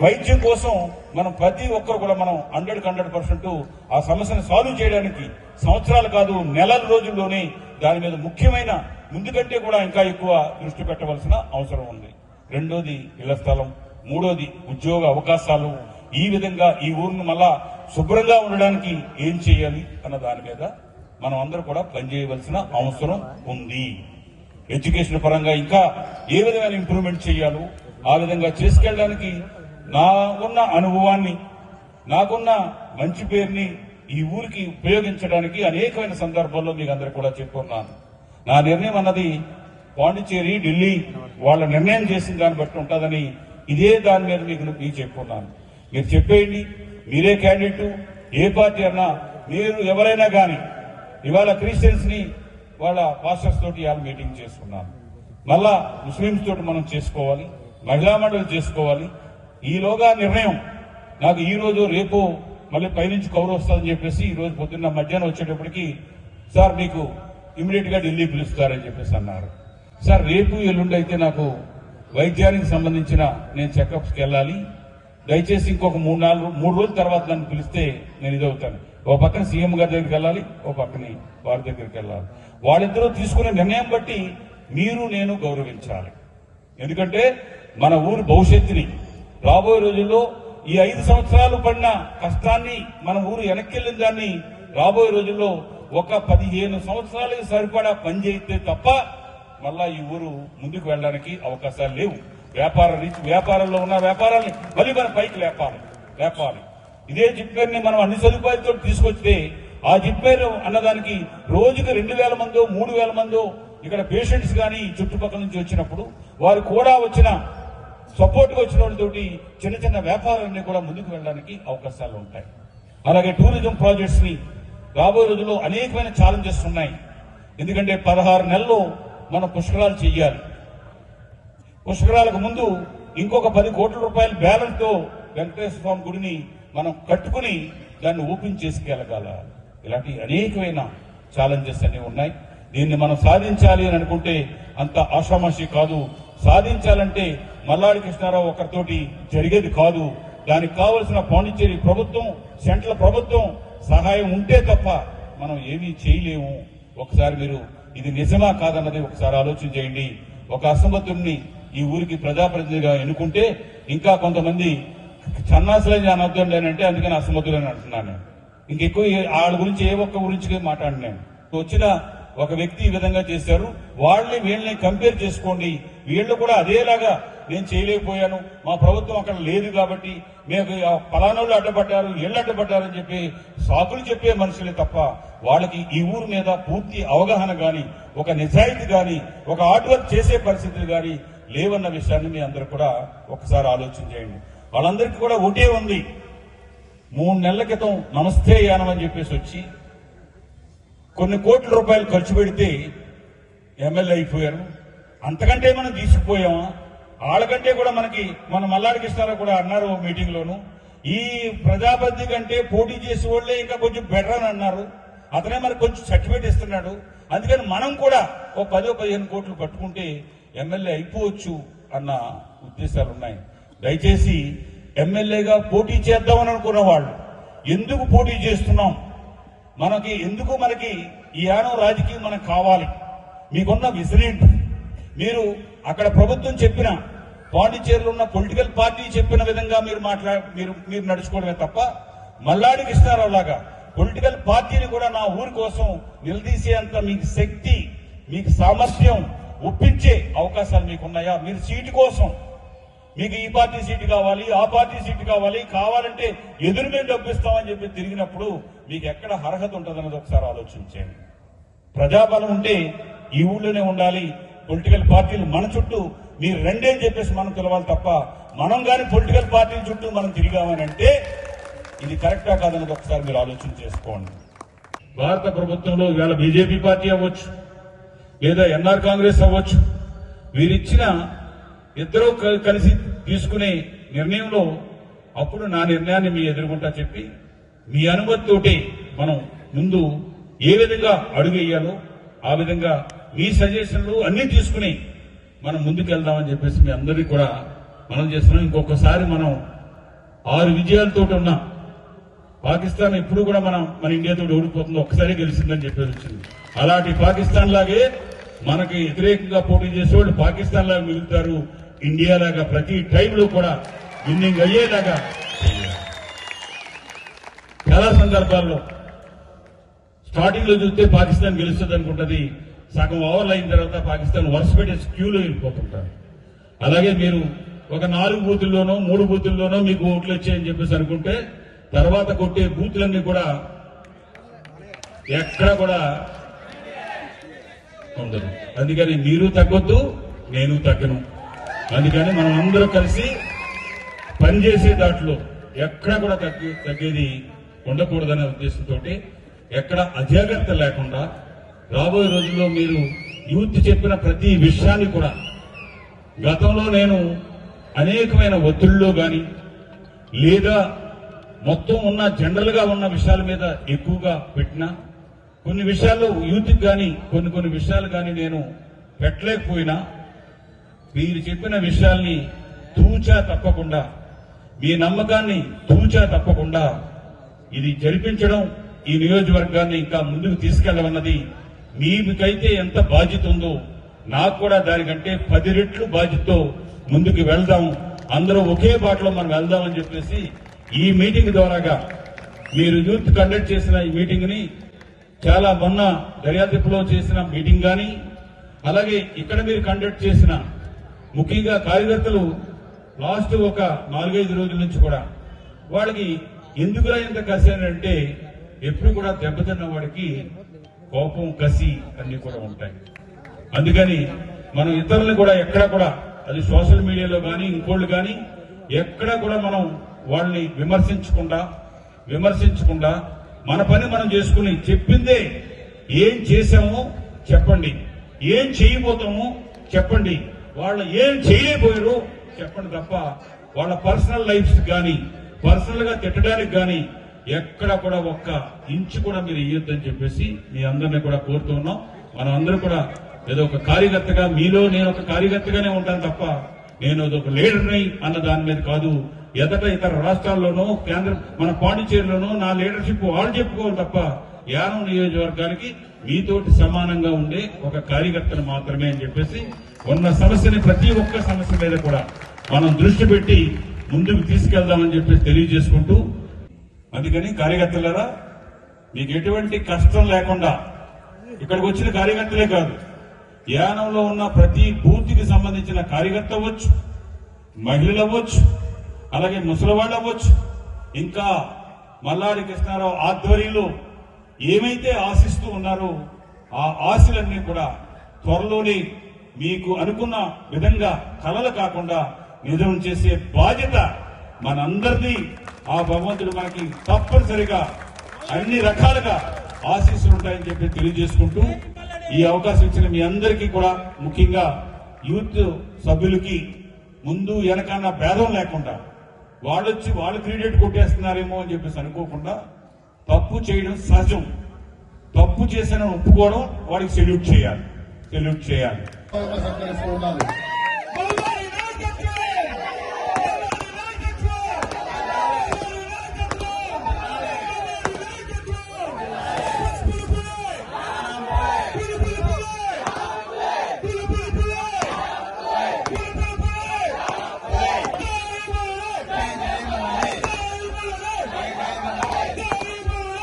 వైద్యం కోసం మనం ప్రతి ఒక్కరు కూడా మనం 100% ఆ సమస్యను సాల్వ్ చేయడానికి సంవత్సరాలు కాదు నెలల రోజుల్లోనే దాని మీద ముఖ్యమైన ముందుకంటే కూడా ఇంకా ఎక్కువ దృష్టి పెట్టవలసిన అవసరం ఉంది. రెండోది ఇళ్ల స్థలం, మూడోది ఉద్యోగ అవకాశాలు. ఈ విధంగా ఈ ఊరిని మళ్ళా శుభ్రంగా ఉండడానికి ఏం చేయాలి అన్న దాని మీద మనం అందరూ కూడా పనిచేయవలసిన అవసరం ఉంది. ఎడ్యుకేషన్ పరంగా ఇంకా ఏ విధమైన ఇంప్రూవ్మెంట్ చేయాలో ఆ విధంగా చేసుకెళ్ళడానికి నాకున్న అనుభవాన్ని, నాకున్న మంచి పేరుని ఈ ఊరికి ఉపయోగించడానికి అనేకమైన సందర్భాల్లో మీకు అందరికీ కూడా చెప్పుకున్నాను. నా నిర్ణయం అన్నది పాండిచ్చేరి, ఢిల్లీ వాళ్ళ నిర్ణయం చేసిన దాన్ని బట్టి ఉంటుందని ఇదే దాని మీద మీకు చెప్పుకున్నాను. మీరు చెప్పేయండి, మీరే క్యాండిడేట్, ఏ పార్టీ అన్నా, మీరు ఎవరైనా కానీ ఇవాళ క్రిస్టియన్స్ ని వాళ్ళ పాస్టర్స్ తోటి ఇవాళ మీటింగ్ చేసుకున్నాను. మళ్ళా ముస్లింస్ తోటి మనం చేసుకోవాలి, మహిళా మండలి చేసుకోవాలి. ఈలోగా నిర్ణయం నాకు ఈ రోజు రేపు మళ్ళీ పైనుంచి కవర్ వస్తుందని చెప్పేసి ఈ రోజు పొద్దున్న మధ్యాహ్నం వచ్చేటప్పటికి సార్ మీకు ఇమీడియట్ గా ఢిల్లీ పిలుస్తారని చెప్పేసి అన్నారు. సార్ రేపు ఎల్లుండి అయితే నాకు వైద్యానికి సంబంధించిన నేను చెకప్స్కి వెళ్ళాలి, దయచేసి ఇంకొక 3 రోజుల తర్వాత నన్ను పిలిస్తే నేను ఇదవుతాను. ఓ పక్కన సీఎం గారి దగ్గరికి వెళ్ళాలి, ఓ పక్కన వారి దగ్గరికి వెళ్ళాలి. వాళ్ళిద్దరూ తీసుకునే నిర్ణయం బట్టి మీరు నేను గౌరవించాలి. ఎందుకంటే మన ఊరు భవిష్యత్తుని రాబోయే రోజుల్లో ఈ 5 సంవత్సరాలు పడిన కష్టాన్ని మన ఊరు వెనక్కెళ్ళిన దాన్ని రాబోయే రోజుల్లో ఒక 15 సంవత్సరాలకి సరిపడా పనిచేస్తే తప్ప మళ్ళా ఈ ఊరు ముందుకు వెళ్ళడానికి అవకాశాలు లేవు. వ్యాపారంలో ఉన్న వ్యాపారాన్ని మళ్ళీ మన పైకి లేపాలి. ఇదే జిప్పేరుని మనం అన్ని సదుపాయాలతో తీసుకొస్తే ఆ జిప్పేరు అన్నదానికి రోజుకి 2,000 మందో 3,000 మందో ఇక్కడ పేషెంట్స్ కానీ చుట్టుపక్కల నుంచి వచ్చినప్పుడు వారు కూడా వచ్చిన సపోర్ట్గా వచ్చిన వాళ్ళతోటి చిన్న చిన్న వ్యాపారాలన్నీ కూడా ముందుకు వెళ్ళడానికి అవకాశాలు ఉంటాయి. అలాగే టూరిజం ప్రాజెక్ట్స్ ని రాబోయే రోజుల్లో అనేకమైన ఛాలెంజెస్ ఉన్నాయి. ఎందుకంటే 16 నెలల్లో మనం పుష్కరాలు చెయ్యాలి. పుష్కరాలకు ముందు ఇంకొక 10 కోట్ల రూపాయల బ్యాలెన్స్ తో వెంకటేశ్వర స్వామి గుడిని మనం కట్టుకుని దాన్ని ఓపెన్ చేసుకెళ్ళగల. ఇలాంటి అనేకమైన ఛాలెంజెస్ అన్ని ఉన్నాయి. దీన్ని మనం సాధించాలి అని అనుకుంటే అంత ఆషామాషి కాదు. సాధించాలంటే మల్లాడి కృష్ణారావు ఒకరితోటి జరిగేది కాదు. దానికి కావలసిన పాండిచ్చేరి ప్రభుత్వం, సెంట్రల్ ప్రభుత్వం సహాయం ఉంటే తప్ప మనం ఏమీ చేయలేము. ఒకసారి మీరు ఇది నిజమా కాదన్నది ఒకసారి ఆలోచన చేయండి. ఒక అసమర్థుడిని ఈ ఊరికి ప్రజాప్రతినిధిగా ఎన్నుకుంటే ఇంకా కొంతమంది సన్నాసులని అనొద్దండి అని అంటే అందుకని అసమర్థులని అంటున్నాను. ఇంకెక్కువ వాళ్ళ గురించి ఏ ఒక్క గురించి మాట్లాడినాను. వచ్చిన ఒక వ్యక్తి ఈ విధంగా చేశారు, వీళ్ళని కంపేర్ చేసుకోండి. వీళ్ళు కూడా అదేలాగా నేను చేయలేకపోయాను, మా ప్రభుత్వం అక్కడ లేదు కాబట్టి మేము పలానోళ్ళు అడ్డపడ్డారు, వీళ్ళు అడ్డపడ్డారు అని చెప్పి సాకులు చెప్పే మనుషులే తప్ప వాళ్ళకి ఈ ఊరు మీద పూర్తి అవగాహన గాని, ఒక నిజాయితీ గాని, ఒక హార్డ్ వర్క్ చేసే పరిస్థితులు గాని లేవన్న విషయాన్ని మీ అందరూ కూడా ఒకసారి ఆలోచన చేయండి. వాళ్ళందరికీ కూడా ఒకటే ఉంది. 3 నెలల క్రితం నమస్తే యానం అని చెప్పేసి వచ్చి కొన్ని కోట్ల రూపాయలు ఖర్చు పెడితే ఎమ్మెల్యే అయిపోయారు. అంతకంటే మనం తీసుకుపోయామా? వాళ్ళకంటే కూడా మన మల్లాడి కృష్ణారావు కూడా అన్నారు మీటింగ్ లోను, ఈ ప్రజాపతి కంటే పోటీ చేసే వాళ్ళే ఇంకా కొంచెం బెటర్ అని అన్నారు. అతనే మనకు కొంచెం సర్టిఫికేట్ ఇస్తున్నాడు. అందుకని మనం కూడా ఓ 10-15 కోట్లు పట్టుకుంటే ఎమ్మెల్యే అయిపోవచ్చు అన్న ఉద్దేశాలు ఉన్నాయి. దయచేసి ఎమ్మెల్యేగా పోటీ చేద్దామని అనుకున్న వాళ్ళు ఎందుకు పోటీ చేస్తున్నాం, మనకి ఈ యానం రాజకీయం మనకు కావాలి, మీకున్న విసిరేంటి? మీరు అక్కడ ప్రభుత్వం చెప్పిన పాండిచ్చేరిలో ఉన్న పొలిటికల్ పార్టీ చెప్పిన విధంగా మీరు నడుచుకోవడమే తప్ప మల్లాడి కృష్ణారావు లాగా పొలిటికల్ పార్టీని కూడా నా ఊరి కోసం నిలదీసేంత మీకు శక్తి, మీకు సామర్థ్యం, ఒప్పించే అవకాశాలు మీకున్నాయా? మీరు సీటు కోసం మీకు ఈ పార్టీ సీటు కావాలి, ఆ పార్టీ సీటు కావాలంటే ఎదురు మేము డబ్బిస్తామని చెప్పి తిరిగినప్పుడు మీకు ఎక్కడ అర్హత ఉంటుందన్నది ఒకసారి ఆలోచించండి. ప్రజాబలం ఉంటే ఈ ఊళ్ళోనే ఉండాలి. పొలిటికల్ పార్టీలు మన చుట్టూ మీరు రెండేం చెప్పేసి మనం పిలవాలి తప్ప మనం కానీ పొలిటికల్ పార్టీల చుట్టూ మనం తిరిగామని అంటే ఇది కరెక్టా కాదన్నది ఒకసారి మీరు ఆలోచన చేసుకోండి. భారత ప్రభుత్వంలో ఇవాళ బీజేపీ పార్టీ అవ్వచ్చు, లేదా ఎన్ఆర్ కాంగ్రెస్ అవ్వచ్చు, వీరిచ్చిన ఇద్దరూ కలిసి తీసుకునే నిర్ణయంలో అప్పుడు నా నిర్ణయాన్ని మీ ఎదుర్కొంటా చెప్పి మీ అనుమతితోటే మనం ముందు ఏ విధంగా అడుగు వేయాలో ఆ విధంగా మీ సజెషన్లు అన్ని తీసుకుని మనం ముందుకు వెళ్దామని చెప్పేసి మీ అందరికీ కూడా మనం చేస్తున్నాం. ఇంకొకసారి మనం 6 విజయాలతో ఉన్న పాకిస్తాన్ ఎప్పుడు కూడా మన ఇండియాతో ఓడిపోతుందో ఒక్కసారి గెలిచిందని చెప్పేసి వచ్చింది. అలాంటి పాకిస్తాన్ లాగే మనకి వ్యతిరేకంగా పోటీ చేసేవాళ్ళు పాకిస్తాన్ లాగా మిగులుతారు. ఇండియా లాగా ప్రతి టైంలో కూడా విన్నింగ్ అయ్యేలాగా చాలా సందర్భాల్లో స్టార్టింగ్ లో చూస్తే పాకిస్తాన్ గెలుస్తుంది అనుకుంటది, సగం ఓవర్లు అయిన తర్వాత పాకిస్తాన్ వరుస పెట్టే క్యూలో వెళ్ళిపోతుంటారు. అలాగే మీరు ఒక 4 బూతుల్లోనో 3 బూతుల్లోనో మీకు ఓట్లు వచ్చాయని చెప్పేసి అనుకుంటే తర్వాత కొట్టే బూతులన్నీ కూడా ఎక్కడ కూడా ఉండదు. అందుకని మీరు తగ్గొద్దు, నేను తగ్గను. అందుకని మనం అందరూ కలిసి పనిచేసే దాంట్లో ఎక్కడ కూడా తగ్గేది ఉండకూడదనే ఉద్దేశంతో ఎక్కడ అజాగ్రత్త లేకుండా రాబోయే రోజుల్లో మీరు యూత్ చెప్పిన ప్రతి విషయాన్ని కూడా గతంలో నేను అనేకమైన ఒత్తిడిలో గాని లేదా మొత్తం ఉన్న జనరల్ గా ఉన్న విషయాల మీద ఎక్కువగా పెట్టినా కొన్ని విషయాల్లో యూత్ కానీ కొన్ని విషయాలు కానీ నేను పెట్టలేకపోయినా మీరు చెప్పిన విషయాల్ని తూచా తప్పకుండా మీ నమ్మకాన్ని తూచా తప్పకుండా ఇది జరిపించడం, ఈ నియోజకవర్గాన్ని ఇంకా ముందుకు తీసుకెళ్లమన్నది మీకైతే ఎంత బాధ్యత ఉందో నాకు కూడా దానికంటే 10 రెట్లు బాధ్యతతో ముందుకు వెళ్దాం, అందరూ ఒకే బాటలో మనం వెళ్దామని చెప్పేసి ఈ మీటింగ్ ద్వారాగా మీరు యూత్ కండక్ట్ చేసిన ఈ మీటింగ్ ని చాలా మొన్న దర్యాప్తులో చేసిన మీటింగ్ గాని అలాగే ఇక్కడ మీరు కండక్ట్ చేసిన ముఖ్యంగా కార్యకర్తలు లాస్ట్ ఒక 4-5 రోజుల నుంచి కూడా వాళ్ళకి ఎందుకురా ఇంత కసి అని అంటే ఎప్పుడు కూడా దెబ్బతిన్న వాడికి కోపం కసి అన్ని కూడా ఉంటాయి. అందుకని మనం ఇతరులను కూడా ఎక్కడ కూడా అది సోషల్ మీడియాలో కానీ ఇంకోళ్ళు కానీ ఎక్కడ కూడా మనం వాళ్ళని విమర్శించకుండా మన పని మనం చేసుకుని చెప్పిందే ఏం చేశామో చెప్పండి, ఏం చేయబోతామో చెప్పండి, వాళ్ళు ఏం చేయలేకపోయారో చెప్పండి తప్ప వాళ్ళ పర్సనల్ లైఫ్స్ కానీ పర్సనల్ గా తిట్టడానికి కానీ ఎక్కడ కూడా ఒక్క ఇంచు కూడా మీరు ఇయ్యొద్దని చెప్పేసి మీ అందరినీ కూడా కోరుతూ ఉన్నాం. మనం అందరూ కూడా ఏదో ఒక కార్యకర్తగా మీలో నేను ఒక కార్యకర్తగానే ఉంటాను తప్ప నేను ఒక లీడర్ని అన్న దాని మీద కాదు. ఎదట ఇతర రాష్ట్రాల్లోనూ కేంద్ర మన పాండిచేరిలోనూ నా లీడర్షిప్ వాళ్ళు చెప్పుకోవాలి తప్ప యానం నియోజకవర్గానికి మీతోటి సమానంగా ఉండే ఒక కార్యకర్తను మాత్రమే అని చెప్పేసి ఉన్న సమస్యని ప్రతి ఒక్క సమస్య మీద కూడా మనం దృష్టి పెట్టి ముందుకు తీసుకెళ్దామని చెప్పేసి తెలియజేసుకుంటూ, అందుకని కార్యకర్తలారా మీకు ఎటువంటి కష్టం లేకుండా ఇక్కడికి వచ్చిన కార్యకర్తలే కాదు, యానంలో ఉన్న ప్రతి బూత్కి సంబంధించిన కార్యకర్త అవ్వచ్చు, మహిళలు అవ్వచ్చు, అలాగే ముసలివాళ్ళు అవ్వచ్చు, ఇంకా మల్లాడి కృష్ణారావు ఆధ్వర్యంలో ఏమైతే ఆశిస్తూ ఉన్నారో ఆ ఆశలన్నీ కూడా త్వరలోనే మీకు అనుకున్న విధంగా కలలు కాకుండా నిజం చేసే బాధ్యత మనందరిది. ఆ భగవంతుడు మనకి తప్పనిసరిగా అన్ని రకాలుగా ఆశీస్సులు ఉంటాయని చెప్పి తెలియజేసుకుంటూ ఈ అవకాశం ఇచ్చిన మీ అందరికీ కూడా ముఖ్యంగా యూత్ సభ్యులకి ముందు వెనకన్నా భేదం లేకుండా వాళ్ళు క్రెడిట్ కొట్టేస్తున్నారేమో అని చెప్పేసి అనుకోకుండా తప్పు చేయడం సహజం, తప్పు చేసిన ఒప్పుకోవడం వాడికి సెల్యూట్ చేయాలి.